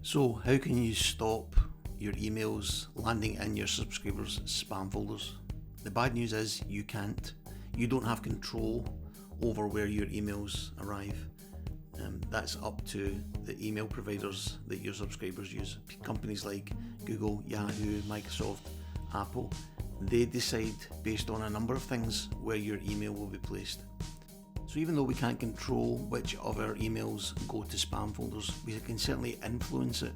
So how can you stop your emails landing in your subscribers' spam folders? The bad news is you can't. You don't have control over where your emails arrive. That's up to the email providers that your subscribers use. Companies like Google, Yahoo, Microsoft, Apple, they decide based on a number of things where your email will be placed. So even though we can't control which of our emails go to spam folders, we can certainly influence it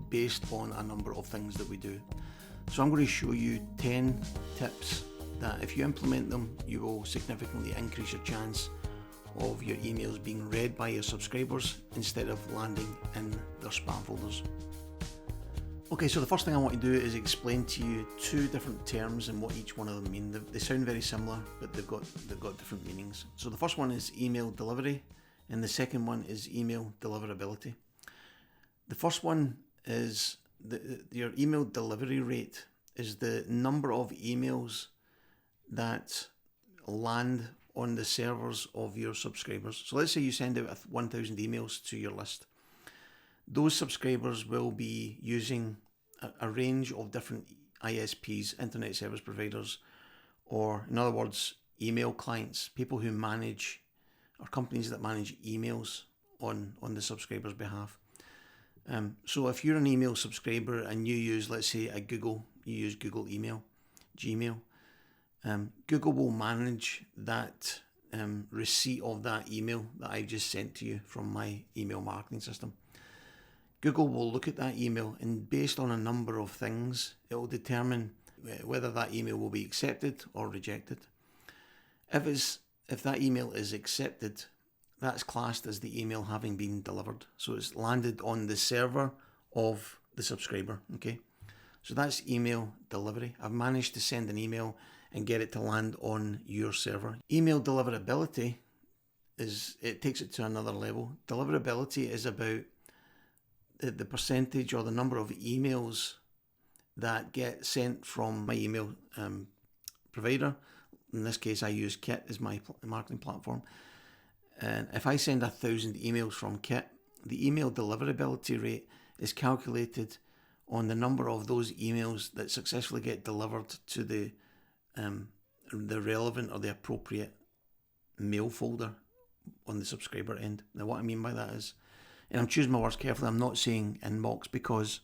based on a number of things that we do. So I'm going to show you 10 tips that if you implement them, you will significantly increase your chance of your emails being read by your subscribers instead of landing in their spam folders. Okay, so the first thing I want to do is explain to you two different terms and what each one of them mean. They sound very similar, but they've got different meanings. So the first one is email delivery, and the second one is email deliverability. The first one is your email delivery rate is the number of emails that land on the servers of your subscribers. So let's say you send out 1,000 emails to your list. Those subscribers will be using a range of different ISPs, internet service providers, or in other words, email clients, people who manage, or companies that manage emails on the subscriber's behalf. So if you're an email subscriber and you use, let's say, you use Google email, Gmail, Google will manage that receipt of that email that I've just sent to you from my email marketing system. Google will look at that email, and based on a number of things, it will determine whether that email will be accepted or rejected. If that email is accepted, that's classed as the email having been delivered. So it's landed on the server of the subscriber, okay? So that's email delivery. I've managed to send an email and get it to land on your server. Email deliverability it takes it to another level. Deliverability is about the percentage or the number of emails that get sent from my email provider. In this case, I use Kit as my marketing platform. And if I send 1,000 emails from Kit, the email deliverability rate is calculated on the number of those emails that successfully get delivered to the relevant or the appropriate mail folder on the subscriber end. Now, what I mean by that is, and I'm choosing my words carefully, I'm not saying inbox, because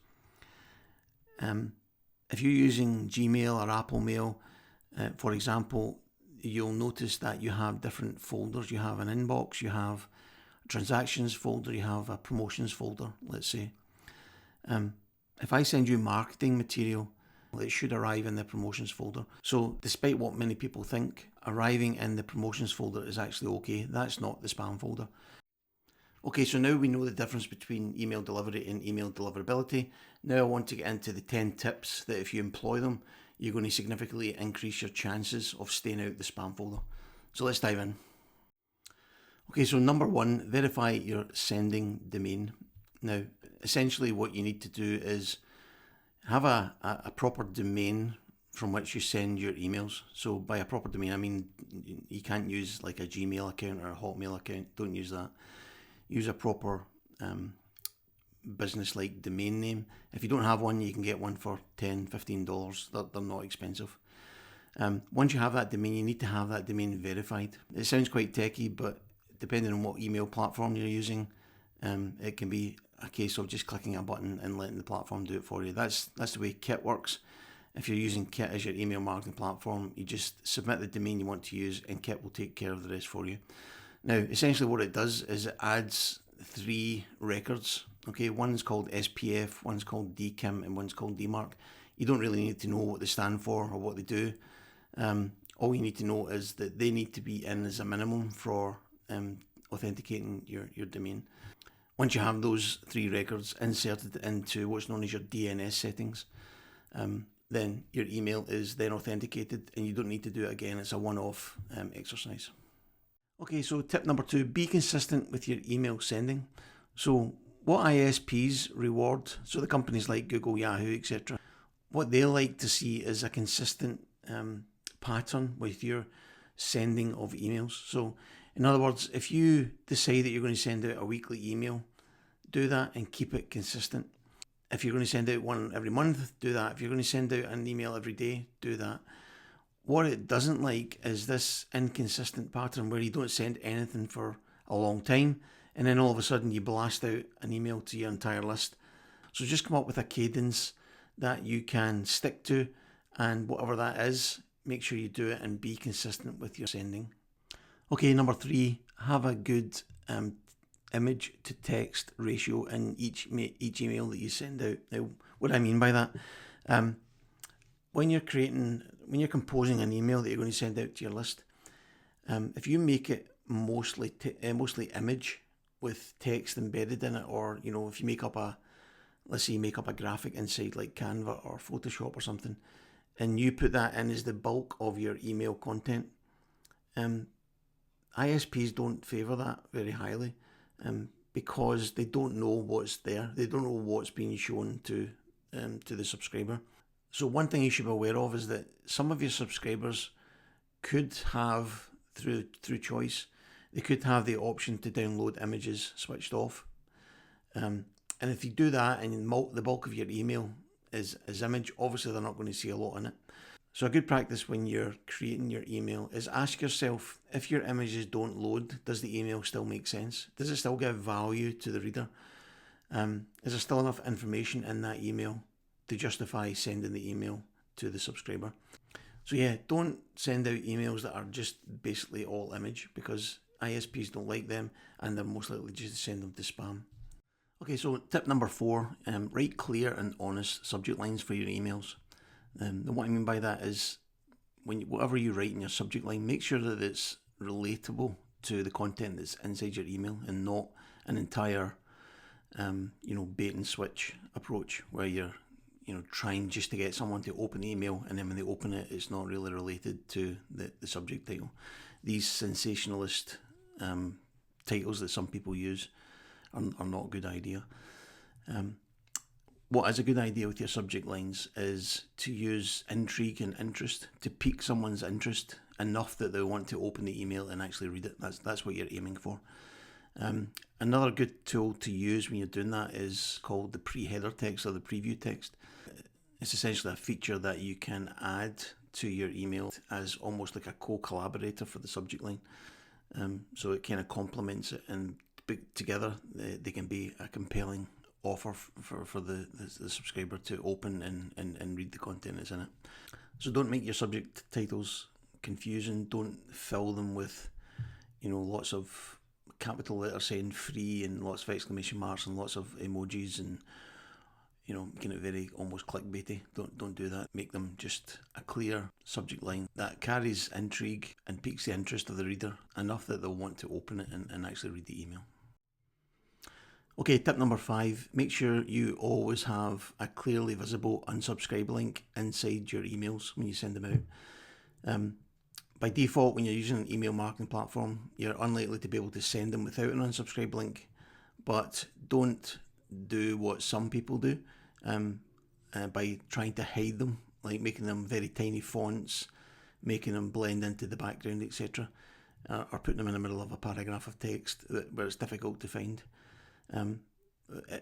if you're using Gmail or Apple Mail, for example, you'll notice that you have different folders. You have an inbox, you have a transactions folder, you have a promotions folder, let's say. If I send you marketing material, it should arrive in the promotions folder. So despite what many people think, arriving in the promotions folder is actually okay. That's not the spam folder. Okay, so now we know the difference between email delivery and email deliverability. Now I want to get into the 10 tips that if you employ them, you're going to significantly increase your chances of staying out the spam folder. So let's dive in. Okay, so number one, verify your sending domain. Now, essentially what you need to do is have a proper domain from which you send your emails. So by a proper domain, I mean you can't use like a Gmail account or a Hotmail account. Don't use that. Use a proper business-like domain name. If you don't have one, you can get one for $10, $15. They're not expensive. Once you have that domain, you need to have that domain verified. It sounds quite techie, but depending on what email platform you're using, it can be a case of just clicking a button and letting the platform do it for you. That's the way Kit works. If you're using Kit as your email marketing platform, you just submit the domain you want to use and Kit will take care of the rest for you. Now, essentially what it does is it adds 3 records. Okay, one's called SPF, one's called DKIM, and one's called DMARC. You don't really need to know what they stand for or what they do. All you need to know is that they need to be in as a minimum for authenticating your domain. Once you have those 3 records inserted into what's known as your DNS settings, then your email is then authenticated and you don't need to do it again. It's a one-off exercise. Okay, so tip number 2, be consistent with your email sending. So what ISPs reward, so the companies like Google, Yahoo, etc., what they like to see is a consistent pattern with your sending of emails. So in other words, if you decide that you're going to send out a weekly email, do that and keep it consistent. If you're going to send out one every month, do that. If you're going to send out an email every day, do that. What it doesn't like is this inconsistent pattern where you don't send anything for a long time and then all of a sudden you blast out an email to your entire list. So just come up with a cadence that you can stick to, and whatever that is, make sure you do it and be consistent with your sending. Okay, number 3, have a good image to text ratio in each email that you send out. Now, what do I mean by that? When you're composing an email that you're going to send out to your list, if you make it mostly image with text embedded in it, or if you make up a graphic inside like Canva or Photoshop or something, and you put that in as the bulk of your email content, ISPs don't favour that very highly, because they don't know what's there. They don't know what's being shown to the subscriber. So one thing you should be aware of is that some of your subscribers could have, through choice, they could have the option to download images switched off. And if you do that and the bulk of your email is image, obviously they're not going to see a lot in it. So a good practice when you're creating your email is ask yourself, if your images don't load, does the email still make sense? Does it still give value to the reader? Is there still enough information in that email to justify sending the email to the subscriber? So yeah, don't send out emails that are just basically all image, because ISPs don't like them and they're most likely just to send them to spam. Okay, so tip number 4, write clear and honest subject lines for your emails. And what I mean by that is, whatever you write in your subject line, make sure that it's relatable to the content that's inside your email, and not an entire bait and switch approach where you're trying just to get someone to open the email, and then when they open it, it's not really related to the subject title. These sensationalist titles that some people use are not a good idea. What is a good idea with your subject lines is to use intrigue and interest to pique someone's interest enough that they want to open the email and actually read it. That's what you're aiming for. Another good tool to use when you're doing that is called the pre-header text or the preview text. It's essentially a feature that you can add to your email as almost like a co-collaborator for the subject line. So it kind of complements it, and together they can be a compelling offer for the subscriber to open and read the content that's in it. So don't make your subject titles confusing. Don't fill them with lots of capital letters saying free and lots of exclamation marks and lots of emojis and making it very almost clickbaity. Don't do that. Make them just a clear subject line that carries intrigue and piques the interest of the reader enough that they'll want to open it and actually read the email. Okay, tip number 5, make sure you always have a clearly visible unsubscribe link inside your emails when you send them out. By default, when you're using an email marketing platform, you're unlikely to be able to send them without an unsubscribe link, but don't do what some people do by trying to hide them, like making them very tiny fonts, making them blend into the background, etc., or putting them in the middle of a paragraph of text where it's difficult to find.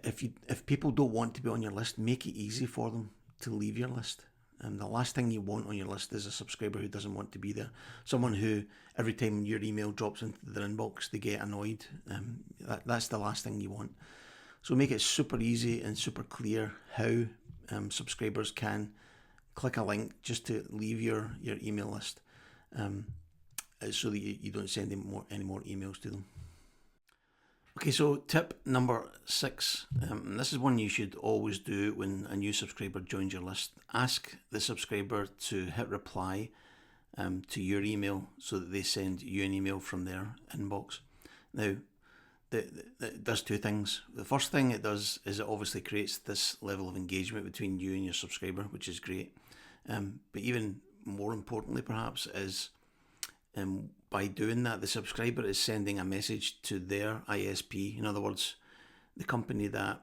If people don't want to be on your list, make it easy for them to leave your list. And the last thing you want on your list is a subscriber who doesn't want to be there. Someone who, every time your email drops into their inbox, they get annoyed. That's the last thing you want. So make it super easy and super clear how subscribers can click a link just to leave your email list, so that you don't send any more emails to them. Okay, so tip number 6, and this is one you should always do when a new subscriber joins your list. Ask the subscriber to hit reply to your email so that they send you an email from their inbox. Now, it does 2 things. The first thing it does is it obviously creates this level of engagement between you and your subscriber, which is great. But even more importantly, perhaps, is by doing that, the subscriber is sending a message to their ISP. In other words, the company that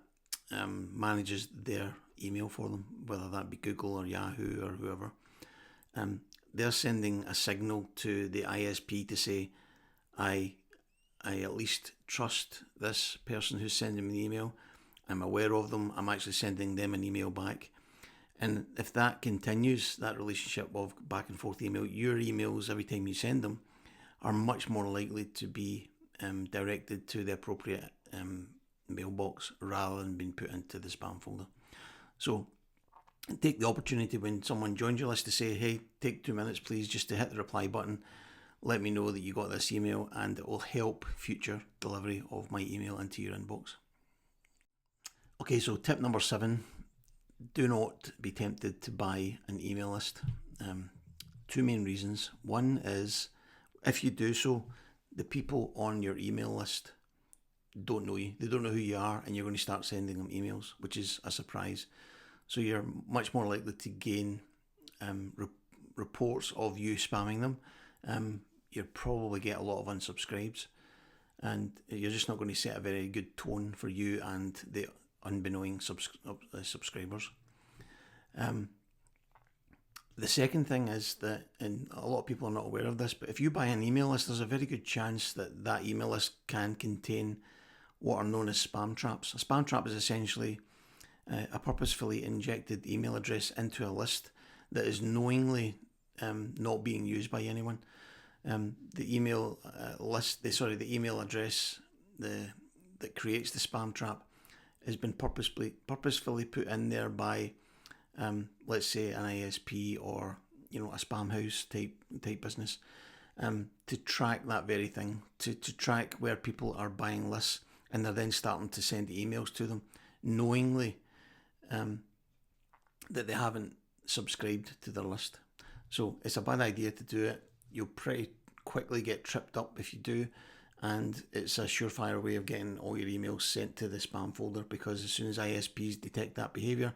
manages their email for them, whether that be Google or Yahoo or whoever. They're sending a signal to the ISP to say, I I at least trust this person who's sending me the email. I'm aware of them. I'm actually sending them an email back. And if that continues, that relationship of back and forth email, your emails every time you send them are much more likely to be directed to the appropriate mailbox rather than being put into the spam folder. So take the opportunity when someone joins your list to say, hey, take 2 minutes please just to hit the reply button. Let me know that you got this email, and it will help future delivery of my email into your inbox. Okay, so tip number 7, do not be tempted to buy an email list. 2 main reasons. One is, if you do so, the people on your email list don't know you. They don't know who you are, and you're going to start sending them emails, which is a surprise. So you're much more likely to gain reports of you spamming them. You'll probably get a lot of unsubscribes, and you're just not going to set a very good tone for you and the unbeknown subscribers. The second thing is that, and a lot of people are not aware of this, but if you buy an email list, there's a very good chance that that email list can contain what are known as spam traps. A spam trap is essentially a purposefully injected email address into a list that is knowingly not being used by anyone. The email the email address that creates the spam trap has been purposefully put in there by, let's say, an ISP or a spam house type business, to track that very thing, to track where people are buying lists, and they're then starting to send emails to them, knowingly that they haven't subscribed to their list. So it's a bad idea to do it. You'll pretty quickly get tripped up if you do, and it's a surefire way of getting all your emails sent to the spam folder, because as soon as ISPs detect that behaviour,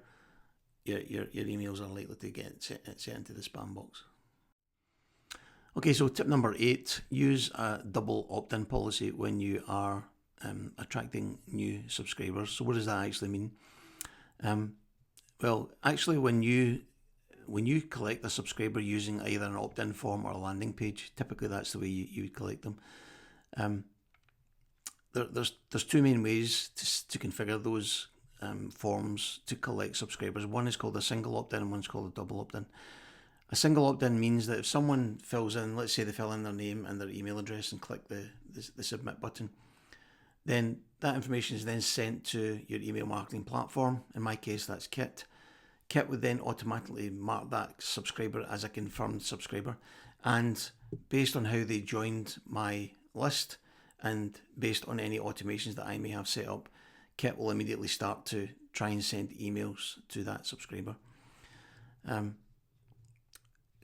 your emails are likely to get sent into the spam box. Okay, so tip number 8, use a double opt-in policy when you are attracting new subscribers. So what does that actually mean? Well, actually, when you collect a subscriber using either an opt-in form or a landing page, typically that's the way you would collect them. There's 2 main ways to configure those forms to collect subscribers. One is called a single opt-in and one's called a double opt-in. A single opt-in means that if someone fills in, let's say they fill in their name and their email address and click the submit button, then that information is then sent to your email marketing platform. In my case, that's Kit. Kit would then automatically mark that subscriber as a confirmed subscriber, and based on how they joined my list and based on any automations that I may have set up, Kit will immediately start to try and send emails to that subscriber.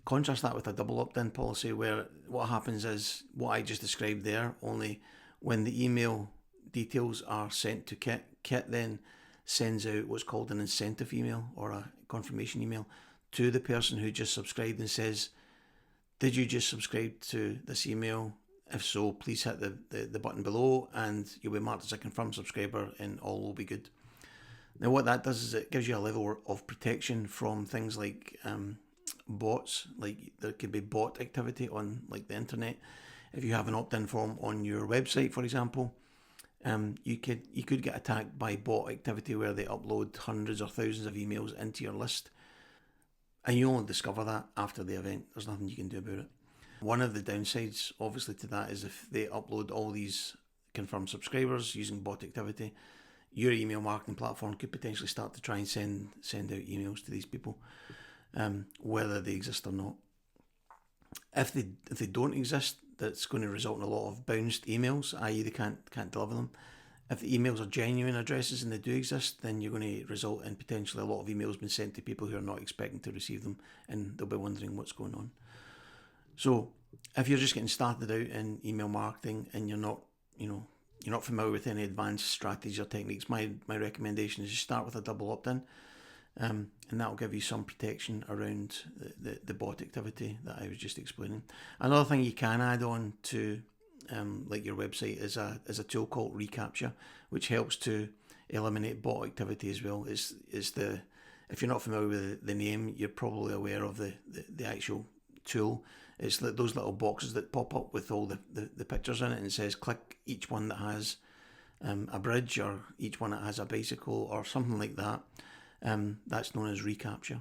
Contrast that with a double opt-in policy, where what happens is what I just described there, only when the email details are sent to Kit, Kit then sends out what's called an incentive email or a confirmation email to the person who just subscribed and says, did you just subscribe to this email? If so, please hit the button below and you'll be marked as a confirmed subscriber and all will be good. Now what that does is it gives you a level of protection from things like bots. Like there could be bot activity on like the internet. If you have an opt-in form on your website, for example, you could get attacked by bot activity where they upload hundreds or thousands of emails into your list, and you only discover that after the event. There's nothing you can do about it. One of the downsides, obviously, to that is if they upload all these confirmed subscribers using bot activity, your email marketing platform could potentially start to try and send out emails to these people, whether they exist or not. If they don't exist, that's going to result in a lot of bounced emails, i.e. they can't deliver them. If the emails are genuine addresses and they do exist, then you're going to result in potentially a lot of emails being sent to people who are not expecting to receive them, and they'll be wondering what's going on. So if you're just getting started out in email marketing and you're not familiar with any advanced strategies or techniques, my recommendation is just start with a double opt-in, and that will give you some protection around the bot activity that I was just explaining. Another thing you can add on to like your website is a tool called reCAPTCHA, which helps to eliminate bot activity as well. If you're not familiar with the name, you're probably aware of the actual tool. It's like those little boxes that pop up with all the pictures in it, and it says click each one that has a bridge, or each one that has a bicycle, or something like that. That's known as reCAPTCHA.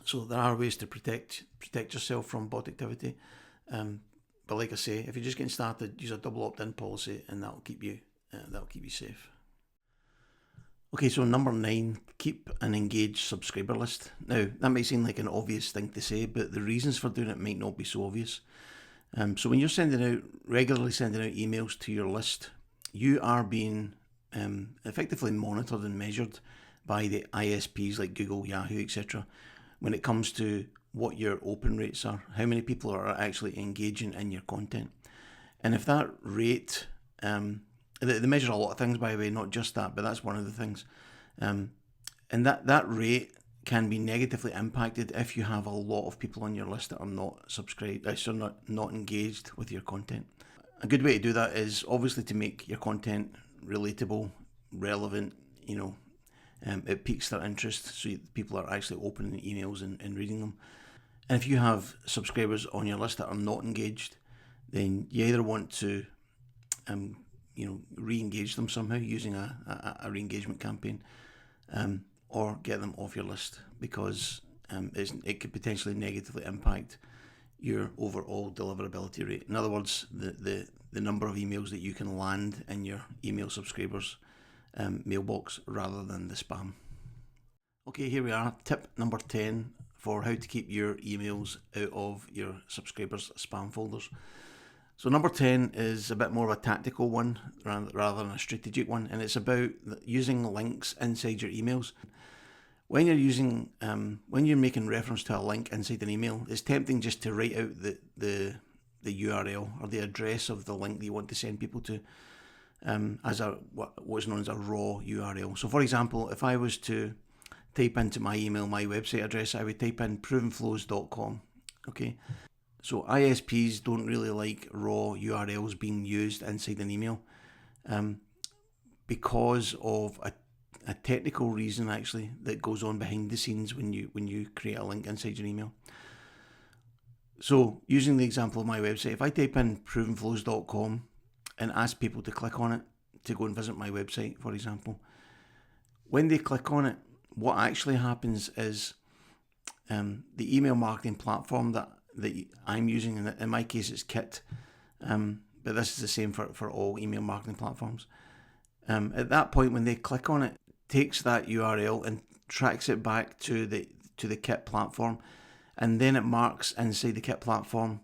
So there are ways to protect yourself from bot activity. But like I say, if you're just getting started, use a double opt-in policy, and that'll keep you safe. Okay, so number 9, keep an engaged subscriber list. Now, that might seem like an obvious thing to say, but the reasons for doing it might not be so obvious. So when you're regularly sending out emails to your list, you are being effectively monitored and measured by the ISPs like Google, Yahoo, etc. when it comes to what your open rates are, how many people are actually engaging in your content. And if that rate, they measure a lot of things, by the way, not just that, but that's one of the things. And that rate can be negatively impacted if you have a lot of people on your list that are not subscribed, not engaged with your content. A good way to do that is obviously to make your content relatable, relevant, it piques their interest, so people are actually opening emails and reading them. And if you have subscribers on your list that are not engaged, then you either want to re-engage them somehow using a re-engagement campaign, or get them off your list, because it could potentially negatively impact your overall deliverability rate. In other words, the number of emails that you can land in your email subscribers mailbox rather than the spam. Okay, here we are, tip number 10 for how to keep your emails out of your subscribers' spam folders. So number 10 is a bit more of a tactical one rather than a strategic one, and it's about using links inside your emails. When you're making reference to a link inside an email, it's tempting just to write out the URL or the address of the link that you want to send people to as what's known as a raw URL. So for example, if I was to type into my email my website address, I would type in provenflows.com. Okay. So ISPs don't really like raw URLs being used inside an email because of a technical reason actually that goes on behind the scenes when you create a link inside your email. So using the example of my website, if I type in provenflows.com and ask people to click on it to go and visit my website, for example, when they click on it, what actually happens is the email marketing platform that I'm using, and in my case it's Kit, but this is the same for all email marketing platforms. At that point, when they click on it, takes that URL and tracks it back to the Kit platform, and then it marks inside the Kit platform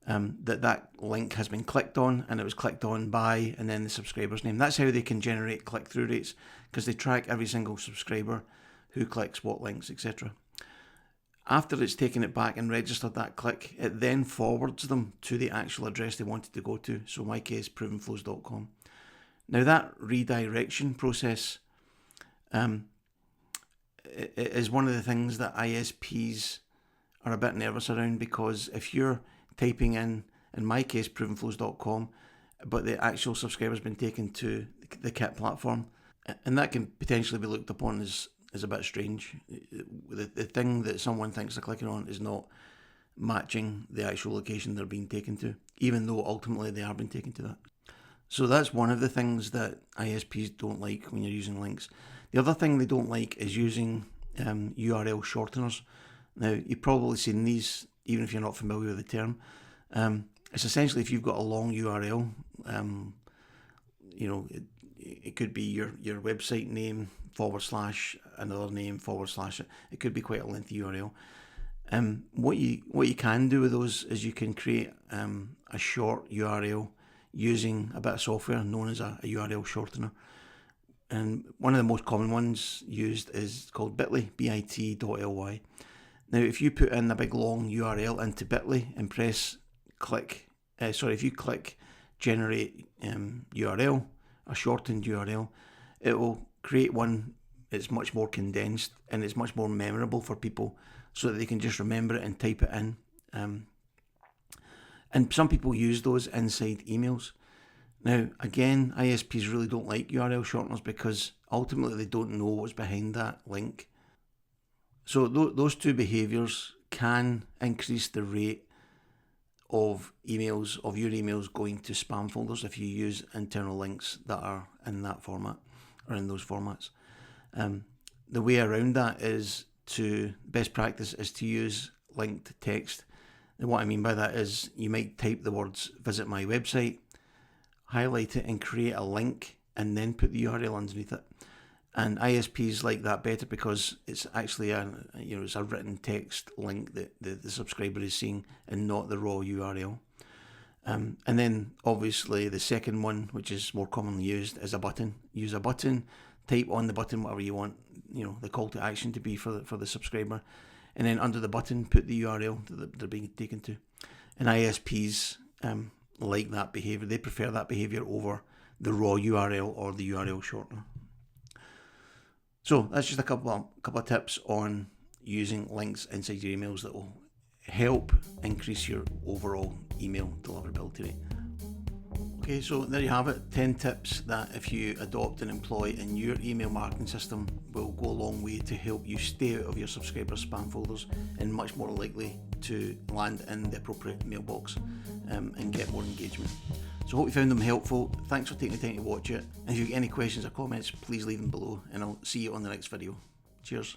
that link has been clicked on, and it was clicked on by, and then the subscriber's name. That's how they can generate click-through rates, because they track every single subscriber who clicks what links, etc. After it's taken it back and registered that click, it then forwards them to the actual address they wanted to go to. So in my case, provenflows.com. Now that redirection process is one of the things that ISPs are a bit nervous around, because if you're typing in my case, provenflows.com, but the actual subscriber's been taken to the Kit platform, and that can potentially be looked upon as a bit strange. The thing that someone thinks they're clicking on is not matching the actual location they're being taken to, even though ultimately they are being taken to that. So that's one of the things that ISPs don't like when you're using links. The other thing they don't like is using URL shorteners. Now, you've probably seen these, even if you're not familiar with the term. It's essentially if you've got a long URL, it could be your website name / another name / it could be quite a lengthy URL. What you can do with those is you can create a short URL using a bit of software known as a URL shortener. And one of the most common ones used is called bit.ly, bit.ly. Now, if you put in a big long URL into bit.ly and if you click generate URL, a shortened URL, it will create one that's much more condensed and it's much more memorable for people, so that they can just remember it and type it in. And some people use those inside emails. Now, again, ISPs really don't like URL shorteners because ultimately they don't know what's behind that link. So those two behaviours can increase the rate of your emails going to spam folders if you use internal links that are in that format or in those formats. The way around that is best practice is to use linked text. And what I mean by that is you might type the words "visit my website," highlight it and create a link, and then put the URL underneath it. And ISPs like that better because it's actually it's a written text link that the subscriber is seeing and not the raw URL. And then obviously the second one, which is more commonly used, is a button. Use a button, type on the button whatever you want, the call to action to be for the subscriber, and then under the button put the URL that they're being taken to. And ISPs like that behavior. They prefer that behavior over the raw URL or the URL shortener. So that's just a couple of tips on using links inside your emails that will help increase your overall email deliverability rate. Okay, so there you have it, 10 tips that if you adopt and employ in your email marketing system will go a long way to help you stay out of your subscribers' spam folders and much more likely to land in the appropriate mailbox and get more engagement. So I hope you found them helpful. Thanks for taking the time to watch it. And if you've got any questions or comments, please leave them below and I'll see you on the next video. Cheers.